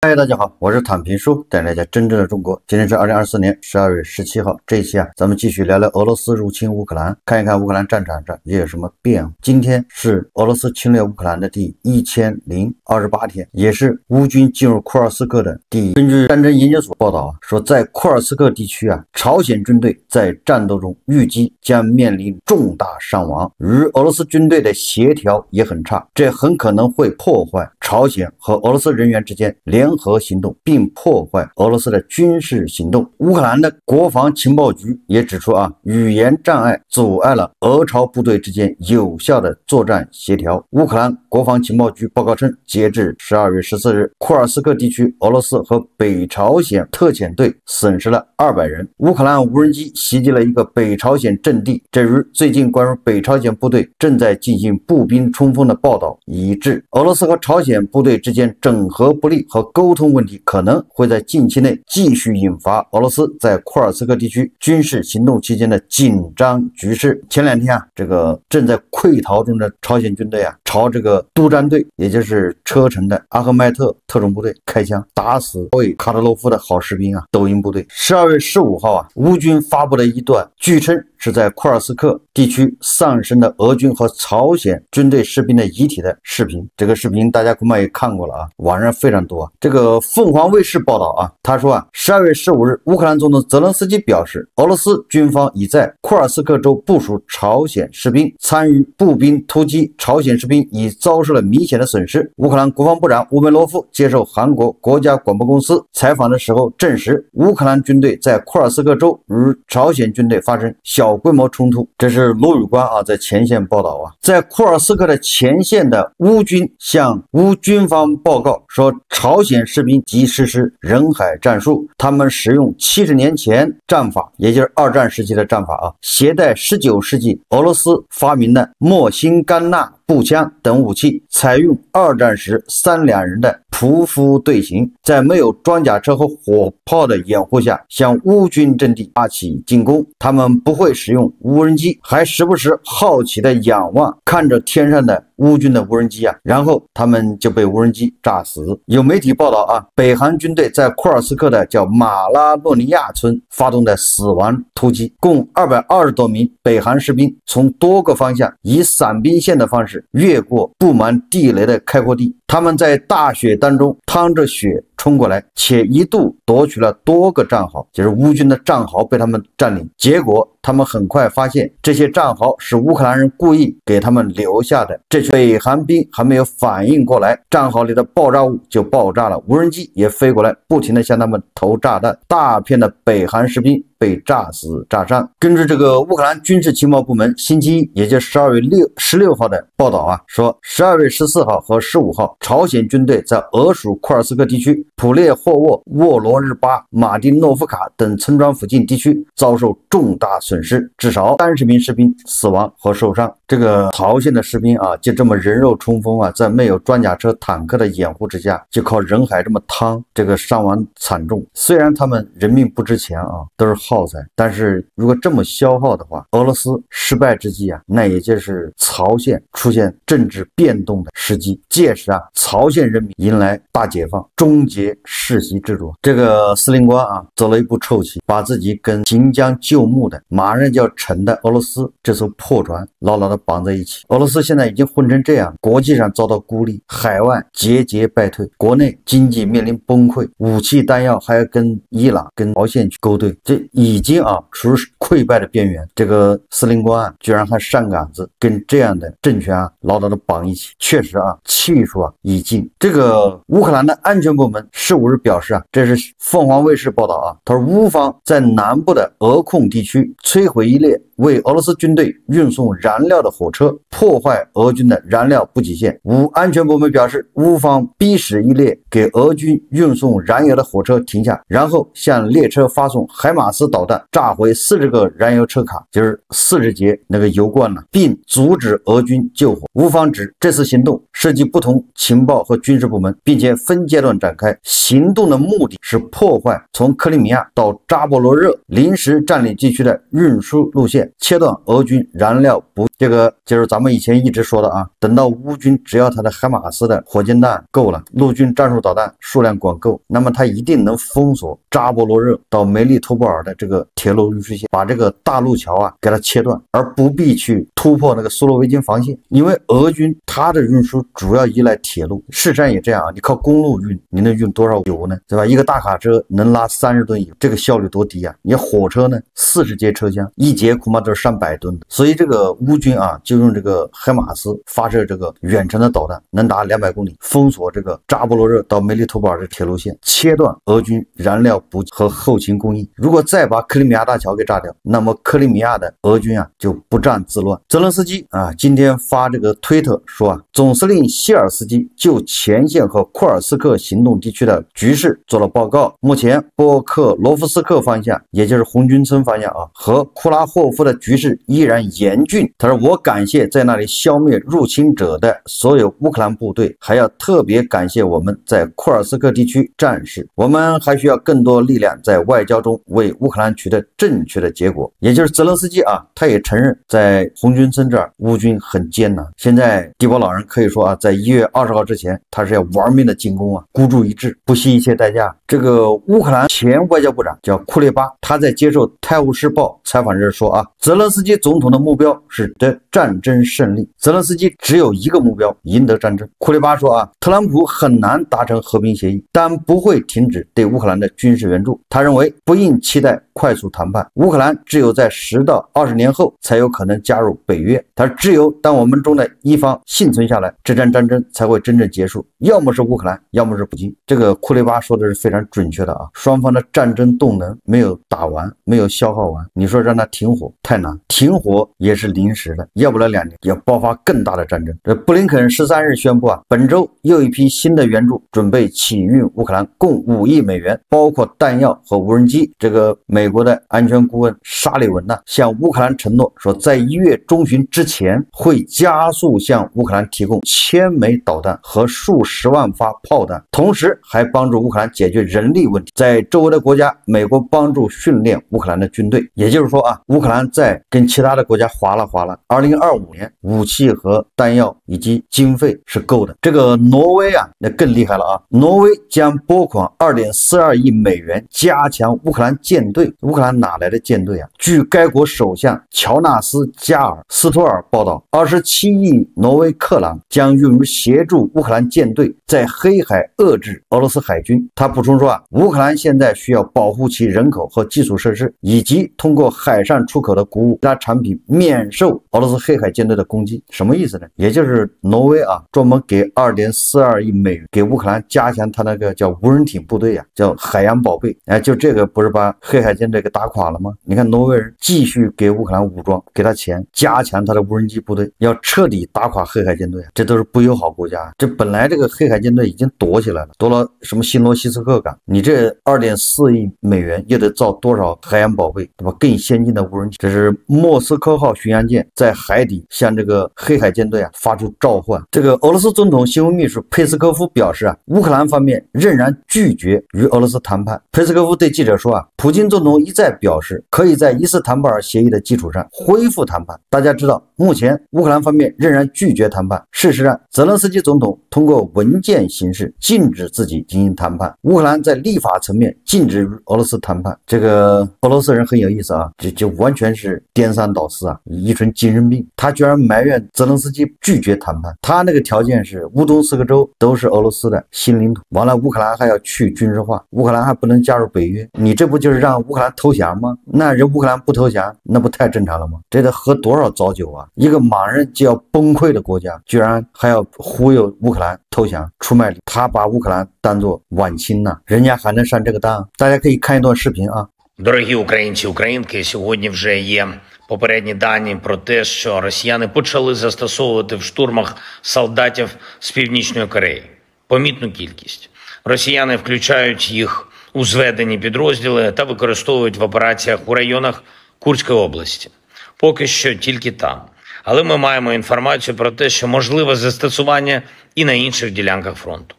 嗨，大家好，我是躺平叔，带大家真正的中国。今天是2024年12月17号，这一期咱们继续聊聊俄罗斯入侵乌克兰，看一看乌克兰战场上也有什么变化。今天是俄罗斯侵略乌克兰的第1028天，也是乌军进入库尔斯克的第一。根据战争研究所报道说在库尔斯克地区朝鲜军队在战斗中预计将面临重大伤亡，与俄罗斯军队的协调也很差，这很可能会破坏朝鲜和俄罗斯人员之间联合行动，并破坏俄罗斯的军事行动。乌克兰的国防情报局也指出语言障碍阻碍了俄朝部队之间有效的作战协调。乌克兰国防情报局报告称，截至12月14日，库尔斯克地区俄罗斯和北朝鲜特遣队损失了200人。乌克兰无人机袭击了一个北朝鲜阵地，这与最近关于北朝鲜部队正在进行步兵冲锋的报道一致。俄罗斯和朝鲜部队之间整合不力和沟通问题可能会在近期内继续引发俄罗斯在库尔斯克地区军事行动期间的紧张局势。前两天这个正在溃逃中的朝鲜军队朝这个督战队，也就是车臣的阿赫迈特特种部队开枪，打死为卡德洛夫的好士兵抖音部队。12月15号乌军发布了一段据称是在库尔斯克地区丧生的俄军和朝鲜军队士兵的遗体的视频。这个视频大家恐怕也看过了网上非常多。这个凤凰卫视报道他说12月15日，乌克兰总统泽连斯基表示，俄罗斯军方已在库尔斯克州部署朝鲜士兵，参与步兵突击朝鲜士兵已遭受了明显的损失。乌克兰国防部长乌梅罗夫接受韩国国家广播公司采访的时候证实，乌克兰军队在库尔斯克州与朝鲜军队发生小规模冲突。这是罗宇光在前线报道在库尔斯克的前线的乌军向乌军方报告说，朝鲜士兵即实施人海战术，他们使用70年前战法，也就是二战时期的战法携带19世纪俄罗斯发明的莫辛甘纳步枪等武器，采用二战时3两人的匍匐队形，在没有装甲车和火炮的掩护下向乌军阵地发起进攻。他们不会使用无人机，还时不时好奇的仰望看着天上的乌军的无人机然后他们就被无人机炸死。有媒体报道北韩军队在库尔斯克的叫马拉诺尼亚村发动的死亡突击，共220多名北韩士兵从多个方向以伞兵线的方式越过布满地雷的开阔地，他们在大雪当中趟着雪冲过来，且一度夺取了多个战壕，就是乌军的战壕被他们占领。结果他们很快发现，这些战壕是乌克兰人故意给他们留下的。这群北韩兵还没有反应过来，战壕里的爆炸物就爆炸了，无人机也飞过来，不停地向他们投炸弹，大片的北韩士兵被炸死炸伤。根据这个乌克兰军事情报部门星期一，也就是12月16号的报道说12月14号和15号，朝鲜军队在俄属库尔斯克地区普列霍沃、沃罗日巴、马丁诺夫卡等村庄附近地区遭受重大损失，至少30名士兵死亡和受伤。这个朝鲜的士兵就这么人肉冲锋在没有装甲车坦克的掩护之下，就靠人海这么趟，这个伤亡惨重。虽然他们人命不值钱都是耗材，但是如果这么消耗的话，俄罗斯失败之际那也就是朝鲜出现政治变动的时机。届时朝鲜人民迎来大解放，终结世袭制度。这个司令官走了一步臭棋，把自己跟行将就木的马上就要沉的俄罗斯这艘破船牢牢的绑在一起。俄罗斯现在已经混成这样，国际上遭到孤立，海外节节败退，国内经济面临崩溃，武器弹药还要跟伊朗跟朝鲜去勾兑，这已经处于溃败的边缘。这个司令官居然还上杆子跟这样的政权牢牢的绑一起，确实气数已尽。这个乌克兰的安全部门15日表示这是凤凰卫视报道他说乌方在南部的俄控地区摧毁一列为俄罗斯军队运送燃料的火车，破坏俄军的燃料补给线。乌安全部门表示，乌方逼使一列给俄军运送燃油的火车停下，然后向列车发送海马斯导弹，炸毁40个燃油车卡，就是40节那个油罐并阻止俄军救火。乌方指这次行动涉及不同情报和军事部门，并且分阶段展开。行动的目的是破坏从克里米亚到扎波罗热临时占领地区的运输路线，切断俄军燃料补。这个就是咱们以前一直说的啊，等到乌军只要他的海马斯的火箭弹够了，陆军战术导弹数量管够，那么他一定能封锁扎波罗热到梅利托波尔的这个铁路运输线，把这个大路桥啊给它切断，而不必去突破那个苏洛维金防线。因为俄军它的运输主要依赖铁路，事实上也这样啊，你靠公路运，你能运多少油呢？对吧？一个大卡车能拉30吨油，这个效率多低啊！你火车呢，40节车厢，一节恐怕都是300吨的。所以这个乌军啊，就用这个海马斯发射这个远程的导弹，能达200公里，封锁这个扎波罗热到梅利托波尔的铁路线，切断俄军燃料补给和后勤供应。如果再把克里米亚大桥给炸掉，那么克里米亚的俄军啊就不战自乱。泽连斯基啊，今天发这个推特说啊，总司令谢尔斯基就前线和库尔斯克行动地区的局势做了报告。目前波克罗夫斯克方向，也就是红军村方向啊，和库拉霍夫的局势依然严峻。他说，我感谢在那里消灭入侵者的所有乌克兰部队，还要特别感谢我们在库尔斯克地区战士。我们还需要更多力量在外交中为乌克兰取得正确的结果。也就是泽连斯基啊，他也承认在红军村这儿乌军很艰难。现在地保老人可以说啊，在1月20号之前，他是要玩命的进攻啊，孤注一掷，不惜一切代价。这个乌克兰前外交部长叫库列巴，他在接受《泰晤士报》采访时说啊，泽连斯基总统的目标是得战争胜利，泽连斯基只有一个目标，赢得战争。库列巴说啊，特朗普很难达成和平协议，但不会停止对乌克兰的军事援助。他认为不应期待快速谈判，乌克兰只有在10到20年后才有可能加入北约。他说，只有当我们中的一方幸存下来，这场战争才会真正结束，要么是乌克兰，要么是普京。这个库列巴说的是非常准确的啊，双方的战争动能没有打完，没有消耗完，你说让他停火太难，停火也是临时的，要不了2年要爆发更大的战争。这布林肯13日宣布啊，本周又一批新的援助准备起运乌克兰，共5亿美元，包括弹药和无人机。这个美国的安全顾问沙利文呢，向乌克兰承诺说，在1月中旬之前会加速向乌克兰提供1000枚导弹和数十万发炮弹，同时还帮助乌克兰解决人力问题。在周围的国家，美国帮助训练乌克兰的军队。也就是说啊，乌克兰在跟其他的国家划拉2025年武器和弹药以及经费是够的。这个挪威啊，那更厉害了啊！挪威将拨款2.42亿美元加强乌克兰舰队。乌克兰哪来的舰队啊？据该国首相乔纳斯·加尔斯托尔报道，27亿挪威克朗将用于协助乌克兰舰队在黑海遏制俄罗斯海军。他补充说啊，乌克兰现在需要保护其人口和基础设施，以及通过海上出口的谷物、其他产品免受俄罗斯黑海舰队的攻击。什么意思呢？也就是挪威啊，专门给2.42亿美元给乌克兰加强他那个叫无人艇部队啊，叫海洋宝贝。哎，就这个不是把黑海舰队给打垮了吗？你看挪威人继续给乌克兰武装，给他钱，加强他的无人机部队，要彻底打垮黑海舰队，这都是不友好国家。这本来这个黑海舰队已经躲起来了，躲了什么新罗西斯克港，你这2.4亿美元又得造多少海洋宝贝，对吧？更先进的无人机。这是莫斯科号巡洋舰在海底向这个黑海舰队啊发出召唤。这个俄罗斯总统新闻秘书佩斯科夫表示啊，乌克兰方面仍然拒绝与俄罗斯谈判。佩斯科夫对记者说啊，普京总统一再表示可以在伊斯坦布尔协议的基础上恢复谈判。大家知道，目前乌克兰方面仍然拒绝谈判。事实上，泽连斯基总统通过文件形式禁止自己进行谈判。乌克兰在立法层面禁止与俄罗斯谈判。这个俄罗斯人很有意思啊，就完全是颠三倒四啊，一群精神病。他居然埋怨泽连斯基拒绝谈判，他那个条件是乌东4个州都是俄罗斯的新领土，完了乌克兰还要去军事化，乌克兰还不能加入北约，你这不就是让乌克兰投降吗？那人乌克兰不投降，那不太正常了吗？这得喝多少糟酒啊！一个马上就要崩溃的国家，居然还要忽悠乌克兰投降出卖礼，他把乌克兰当作晚亲呐，人家还能上这个当？大家可以看一段视频啊。Дорогі українці, українки, сьогодні вже є попередні дані про те, що росіяни почали застосовувати в штурмах солдатів з Північної Кореї. Помітну кількість. Росіяни включають їх у зведені підрозділи та використовують в операціях у районах Курської області. Поки що тільки там. Але ми маємо інформацію про те, що можливе застосування і на інших ділянках фронту.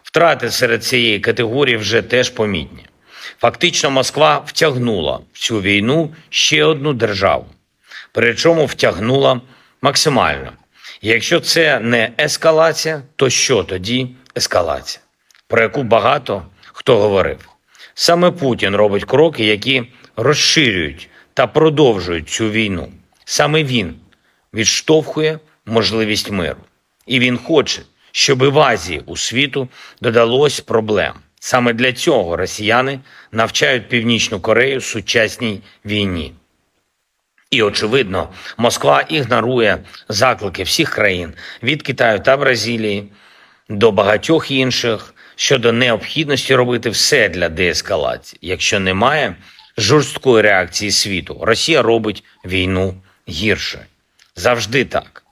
Втрати серед цієї категорії вже теж помітні. Фактично Москва втягнула в цю війну ще одну державу. Причому втягнула максимально. Якщо це не ескалація, то що тоді ескалація? Про яку багато хто говорив. Саме Путін робить кроки, які розширюють та продовжують цю війну. Саме він відштовхує можливість миру. І він хоче, щоб і в Азії у світу додалось проблем. Саме для цього росіяни навчають Північну Корею сучасній війні. І, очевидно, Москва ігнорує заклики всіх країн, від Китаю та Бразилії до багатьох інших, щодо необхідності робити все для деескалації. Якщо немає жорсткої реакції світу, Росія робить війну гірше. Завжди так.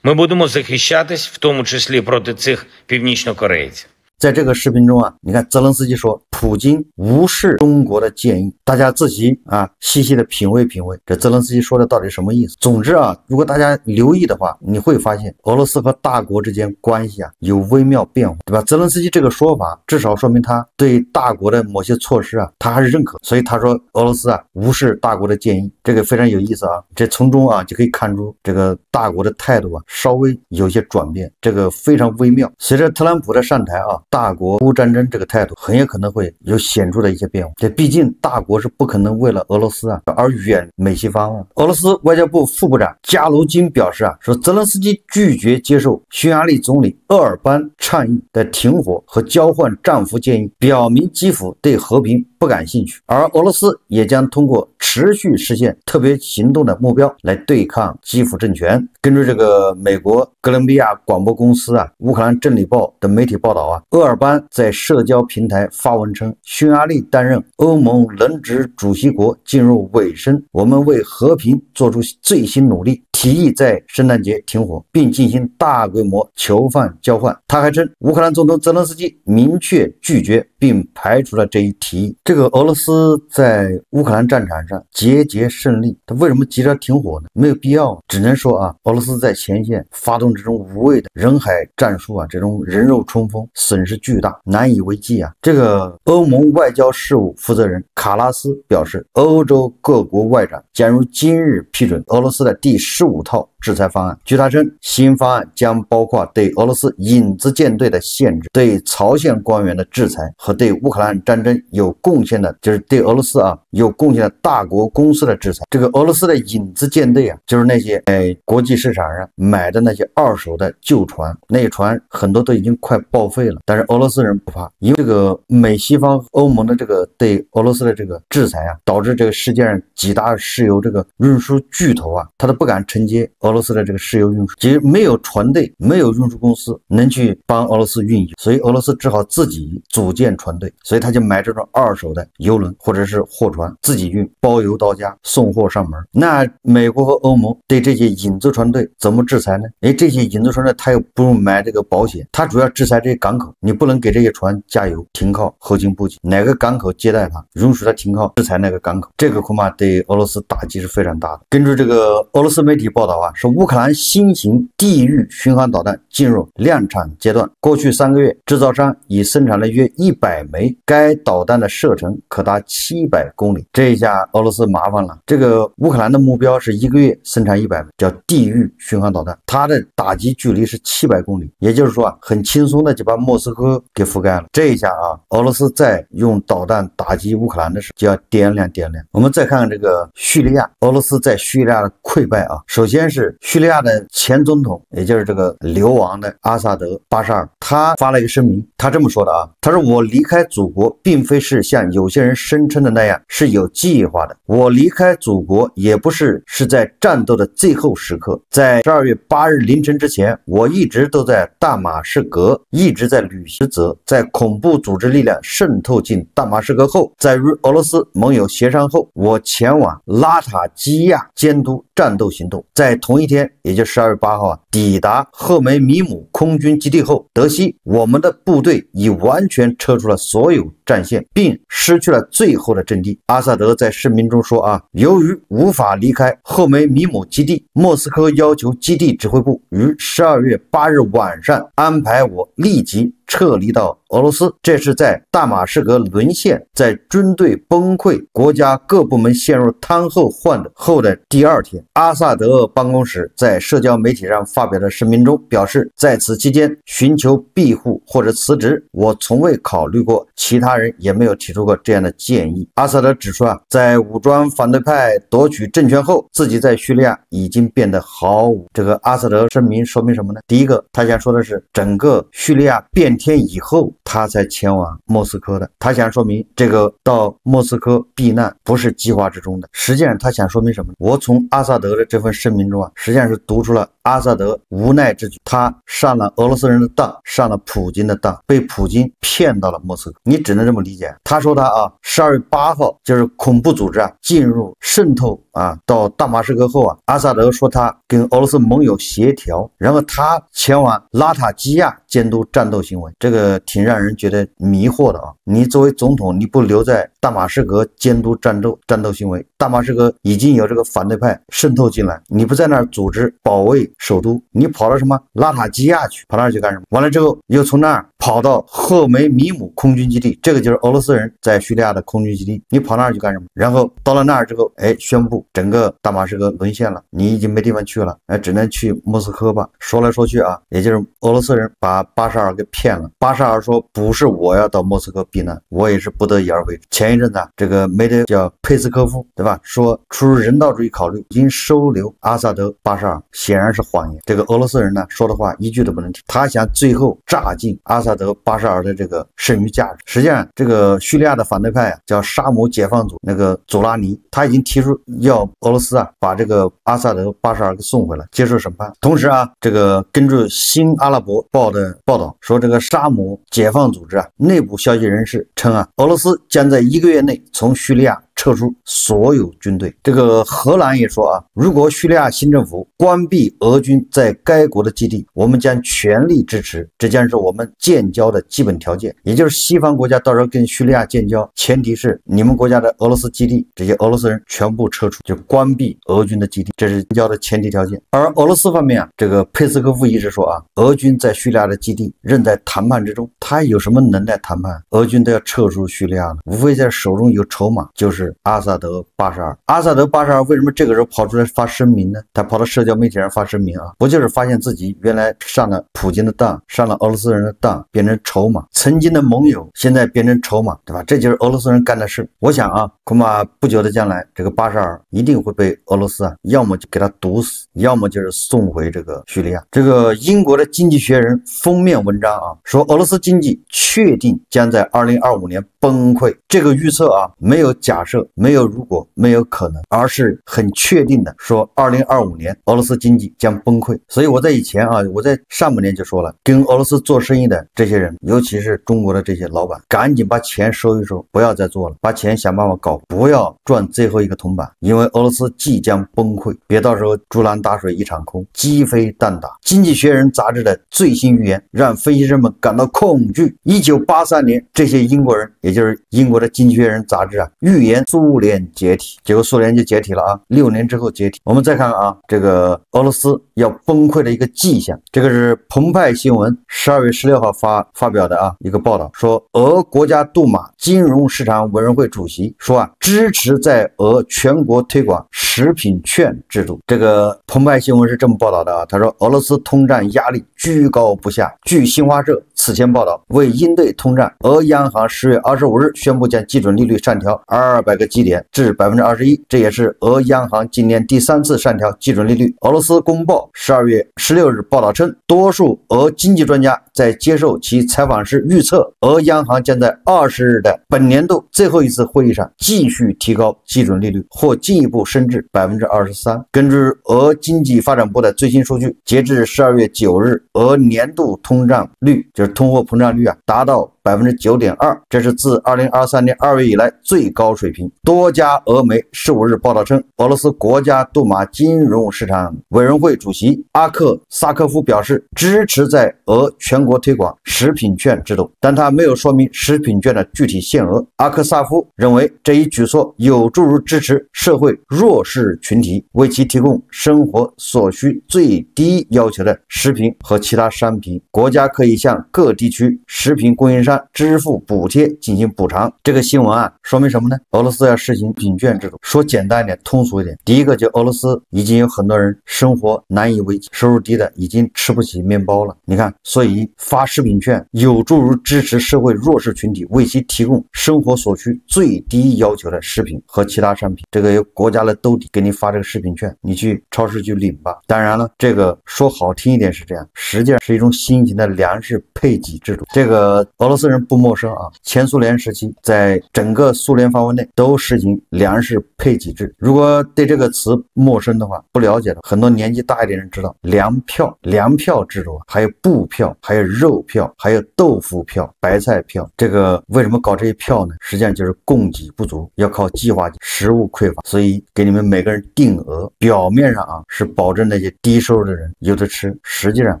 Ми будемо захищатись, в тому числі проти цих північнокорейців. 在这个视频中啊，你看泽连斯基说普京无视中国的建议，大家自己啊细细的品味品味，这泽连斯基说的到底什么意思？总之啊，如果大家留意的话，你会发现俄罗斯和大国之间关系啊有微妙变化，对吧？泽连斯基这个说法至少说明他对大国的某些措施啊，他还是认可，所以他说俄罗斯啊无视大国的建议，这个非常有意思啊。这从中啊就可以看出这个大国的态度啊稍微有些转变，这个非常微妙。随着特朗普的上台啊，大国俄乌战争这个态度很有可能会有显著的一些变化。这毕竟大国是不可能为了俄罗斯啊而远美西方啊。俄罗斯外交部副部长加卢金表示啊，说泽连斯基拒绝接受匈牙利总理鄂尔班倡议的停火和交换战俘建议，表明基辅对和平不感兴趣，而俄罗斯也将通过持续实现特别行动的目标来对抗基辅政权。根据这个美国哥伦比亚广播公司啊乌克兰真理报的媒体报道啊，鄂尔班在社交平台发文称，匈牙利担任欧盟轮值主席国进入尾声，我们为和平做出最新努力，提议在圣诞节停火并进行大规模囚犯交换。他还称乌克兰总统泽连斯基明确拒绝并排除了这一提议。这个俄罗斯在乌克兰战场上节节胜利，他为什么急着停火呢？没有必要，只能说啊，俄罗斯在前线发动这种无谓的人海战术啊，这种人肉冲锋，损失巨大，难以为继啊。这个欧盟外交事务负责人卡拉斯表示，欧洲各国外长将于今日批准俄罗斯的第15套制裁方案。据他称，新方案将包括对俄罗斯影子舰队的限制、对朝鲜官员的制裁和对乌克兰战争有贡献的，就是对俄罗斯啊有贡献的大国公司的制裁。这个俄罗斯的影子舰队啊，就是那些在国际市场上买的那些二手的旧船，那些船很多都已经快报废了，但是俄罗斯人不怕，因为这个美西方欧盟的这个对俄罗斯的这个制裁啊，导致这个世界上几大石油这个运输巨头啊，他都不敢承接俄罗斯的这个石油运输，其实没有船队，没有运输公司能去帮俄罗斯运油，所以俄罗斯只好自己组建船队，所以他就买这种二手的油轮或者是货船，自己运，包邮到家，送货上门。那美国和欧盟对这些影子船队怎么制裁呢？这些影子船队他又不用买这个保险，他主要制裁这些港口，你不能给这些船加油停靠后勤补给，哪个港口接待他，允许他停靠，制裁那个港口，这个恐怕对俄罗斯打击是非常大的。根据这个俄罗斯媒体报道啊，说乌克兰新型地域巡航导弹进入量产阶段，过去3个月，制造商已生产了约100枚，该导弹的射程可达700公里。这一下俄罗斯麻烦了，这个乌克兰的目标是1个月生产100枚，叫地域巡航导弹，它的打击距离是700公里，也就是说啊，很轻松的就把莫斯科给覆盖了。这一下啊，俄罗斯再用导弹打击乌克兰的时候，就要掂量掂量。我们再看看这个叙利亚，俄罗斯在叙利亚的溃败啊，首先是叙利亚的前总统，也就是这个流亡的阿萨德巴沙尔，他发了一个声明，他这么说的啊，他说我离开祖国并非是像有些人声称的那样是有计划的，我离开祖国也不是在战斗的最后时刻，在12月8日凌晨之前，我一直都在大马士革，一直在履行职责，在恐怖组织力量渗透进大马士革后，在与俄罗斯盟友协商后，我前往拉塔基亚监督战斗行动。在同一天，也就是12月8号抵达赫梅米姆空军基地后，得悉我们的部队已完全撤出了所有战线，并失去了最后的阵地。阿萨德在声明中说由于无法离开赫梅米姆基地，莫斯科要求基地指挥部于12月8日晚上安排我立即撤离到俄罗斯。这是在大马士革沦陷，在军队崩溃，国家各部门陷入瘫痪后的第二天，阿萨德办公室在社交媒体上发表的声明中表示，在此期间寻求庇护或者辞职，我从未考虑过，其他人也没有提出过这样的建议。阿萨德指出在武装反对派夺取政权后，自己在叙利亚已经变得毫无。这个阿萨德声明说明什么呢？第一个，他想说的是，整个叙利亚变天以后，他才前往莫斯科的。他想说明，这个到莫斯科避难不是计划之中的。实际上，他想说明什么？我从阿萨德的这份声明中实际上是读出了阿萨德无奈之举。他上了俄罗斯人的当，上了普京的当，被普京骗到了莫斯科。你只能这么理解。他说他12月8号就是恐怖组织进入渗透到大马士革后阿萨德说他跟俄罗斯盟友协调，然后他前往拉塔基亚监督战斗行为，这个挺让人觉得迷惑的你作为总统，你不留在大马士革监督战斗行为，大马士革已经有这个反对派渗透进来，你不在那儿组织保卫首都，你跑到什么拉塔基亚去，跑那儿去干什么？完了之后又从那儿跑到赫梅米姆空军基地，这个就是俄罗斯人在叙利亚的空军基地，你跑那儿去干什么？然后到了那儿之后宣布整个大马士革沦陷了，你已经没地方去了，只能去莫斯科吧。说来说去也就是俄罗斯人把巴沙尔给骗了。巴沙尔说不是我要到莫斯科避难，我也是不得已而为之。前一阵子这个梅德叫佩斯科夫，对吧？说出于人道主义考虑，已经收留阿萨德、巴沙尔，显然是谎言。这个俄罗斯人呢说的话一句都不能听，他想最后榨尽阿萨德、巴沙尔的这个剩余价值。实际上，这个叙利亚的反对派叫沙姆解放组那个祖拉尼，他已经提出要俄罗斯把这个阿萨德、巴沙尔给送回来接受审判。同时这个根据新阿拉伯报的报道说，这个沙姆解放组织内部消息人士称俄罗斯将在1个月内从叙利亚撤出所有军队。这个荷兰也说如果叙利亚新政府关闭俄军在该国的基地，我们将全力支持，这将是我们建交的基本条件。也就是西方国家到时候跟叙利亚建交，前提是你们国家的俄罗斯基地这些俄罗斯人全部撤出，就关闭俄军的基地，这是建交的前提条件。而俄罗斯方面这个佩斯科夫一直说俄军在叙利亚的基地仍在谈判之中，他有什么能耐谈判？俄军都要撤出叙利亚了，无非在手中有筹码，就是阿萨德、巴沙尔。阿萨德、巴沙尔为什么这个时候跑出来发声明呢？他跑到社交媒体上发声明不就是发现自己原来上了普京的当，上了俄罗斯人的当，变成筹码，曾经的盟友现在变成筹码，对吧？这就是俄罗斯人干的事。我想恐怕不久的将来，这个巴沙尔一定会被俄罗斯要么就给他毒死，要么就是送回这个叙利亚。这个英国的经济学人封面文章说俄罗斯经济确定将在2025年崩溃。这个预测没有假设，没有如果，没有可能，而是很确定的说2025年俄罗斯经济将崩溃。所以我在以前我在上半年就说了，跟俄罗斯做生意的这些人，尤其是中国的这些老板，赶紧把钱收一收，不要再做了，把钱想办法搞，不要赚最后一个铜板，因为俄罗斯即将崩溃，别到时候竹篮打水一场空，鸡飞蛋打。经济学人杂志的最新预言让分析师们感到恐惧。1983年，这些英国人，也就是英国的经济学人杂志预言苏联解体，结果苏联就解体了6年之后解体。我们再看这个俄罗斯要崩溃的一个迹象，这个是澎湃新闻12月16号发表的一个报道，说俄国家杜马金融市场委员会主席说支持在俄全国推广食品券制度。这个澎湃新闻是这么报道的他说俄罗斯通胀压力居高不下。据新华社此前报道，为应对通胀，俄央行10月25日宣布将基准利率上调200个基点至 21%， 这也是俄央行今年第3次上调基准利率。俄罗斯公报12月16日报道称，多数俄经济专家在接受其采访时预测，俄央行将在20日的本年度最后一次会议上继续提高基准利率，或进一步升至23%。根据俄经济发展部的最新数据，截至12月9日，俄年度通胀率，就是通货膨胀率达到9.2%，这是自2023年2月以来最高水平。多家俄媒15日报道称，俄罗斯国家杜马金融市场委员会主席阿克萨科夫表示支持在俄全国推广食品券制度，但他没有说明食品券的具体限额。阿克萨夫认为这一举措有助于支持社会弱势群体，为其提供生活所需最低要求的食品和其他商品。国家可以向各地区食品供应商支付补贴进行补偿。这个新闻说明什么呢？俄罗斯要实行食品券制度。说简单一点，通俗一点，第一个就俄罗斯已经有很多人生活难以为继，收入低的已经吃不起面包了。你看，所以发食品券有助于支持社会弱势群体，为其提供生活所需最低要求的食品和其他商品。这个由国家来兜底给你发这个食品券，你去超市去领吧。当然了，这个说好听一点是这样，实际上是一种新型的粮食配给制度。这个俄罗斯人不陌生前苏联时期在整个苏联范围内都实行粮食配给制。如果对这个词陌生的话，不了解的，很多年纪大一点人知道粮票制度，还有布票，还有肉票，还有豆腐票、白菜票。这个为什么搞这些票呢？实际上就是供给不足，要靠计划，食物匮乏，所以给你们每个人定额。表面上是保证那些低收入的人有的吃，实际上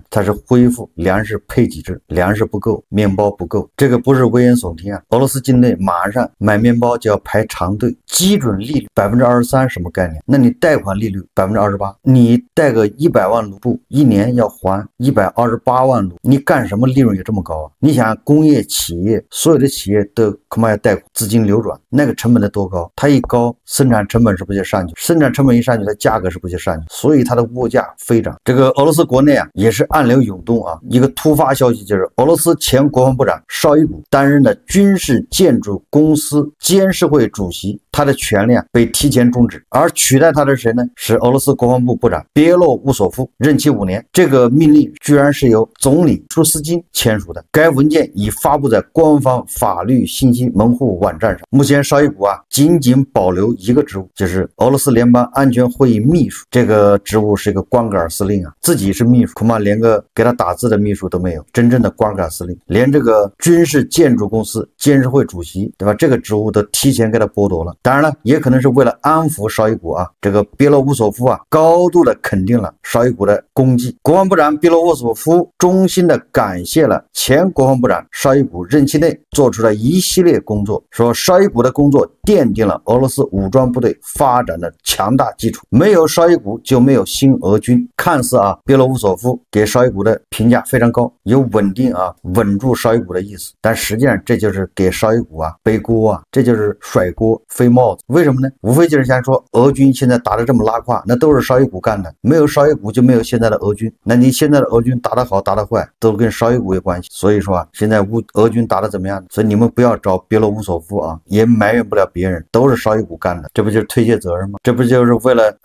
它是恢复粮食配给制，粮食不够，面包不够。这个不是危言耸听俄罗斯境内马上买面包就要排长队。基准利率23%什么概念？那你贷款利率28%，你贷个100万卢布，一年要还128万卢，你干什么利润有这么高你想工业企业，所有的企业都恐怕要贷款，资金流转，那个成本得多高？它一高，生产成本是不是就上去？生产成本一上去，它价格是不是就上去？所以它的物价飞涨。这个俄罗斯国内也是暗流涌动一个突发消息就是俄罗斯前国防部长绍伊古担任了军事建筑公司监事会主席，他的权力被提前终止，而取代他的是谁呢？是俄罗斯国防部部长别洛乌索夫，任期5年。这个命令居然是由总理舒斯金签署的，该文件已发布在官方法律信息门户网站上。目前绍伊古仅保留一个职务，就是俄罗斯联邦安全会议秘书。这个职务是一个光杆司令自己是秘书，恐怕连个给他打字的秘书都没有，真正的光杆司令，连这个军事建筑公司监事会主席，对吧？这个职务都提前给他剥夺了。当然了，也可能是为了安抚绍伊古这个别洛乌索夫高度的肯定了绍伊古的功绩。国防部长别洛乌索夫衷心的感谢了前国防部长绍伊古任期内做出了一系列工作，说绍伊古的工作奠定了俄罗斯武装部队发展的强大基础，没有绍伊古就没有新俄军。看似别洛乌索夫给绍伊古的评价非常高，有稳定稳住绍伊古的意思，但实际上这就是给绍伊古背锅这就是甩锅飞帽子。为什么呢？无非就是想说俄军现在打得这么拉胯，那都是绍伊古干的，没有绍伊古就没有现在的俄军，那你现在的俄军打得好打得坏都跟绍伊古有关系。所以说现在俄军打得怎么样？所以你们不要找别洛乌索夫也埋怨不了别人，都是绍伊古干的，这不就是推卸责任吗？这不就是为了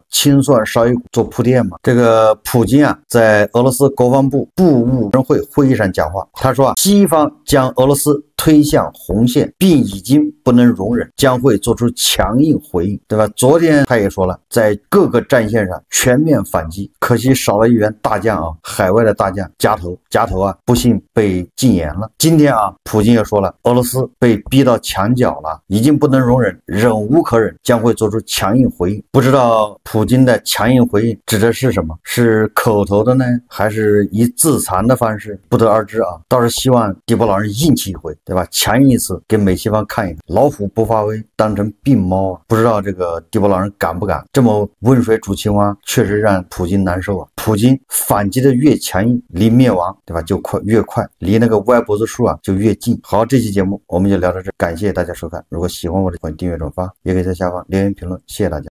清算绍伊古做铺垫吗？这个普京在俄罗斯国防部部务委员会会议上讲话，他说西方将俄罗斯推向红线，并已经不能容忍，将会做出强硬回应，对吧？昨天他也说了，在各个战线上全面反击，可惜少了一员大将海外的大将加头不幸被禁言了。今天普京又说了，俄罗斯被逼到墙角了，已经不能容忍，忍无可忍，将会做出强硬回应。不知道普京的强硬回应指的是什么？是口头的呢，还是以自残的方式？不得而知倒是希望地波老人硬气一回，对吧？强硬一次给美西方看一看，老虎不发威，当成病猫不知道这个地波老人敢不敢？这么温水煮青蛙，确实让普京难受普京反击的越强硬，离灭亡，对吧？就越快，离那个歪脖子树就越近。好，这期节目我们就聊到这，感谢大家收看。如果喜欢我的，欢迎订阅转发，也可以在下方留言评论，谢谢大家。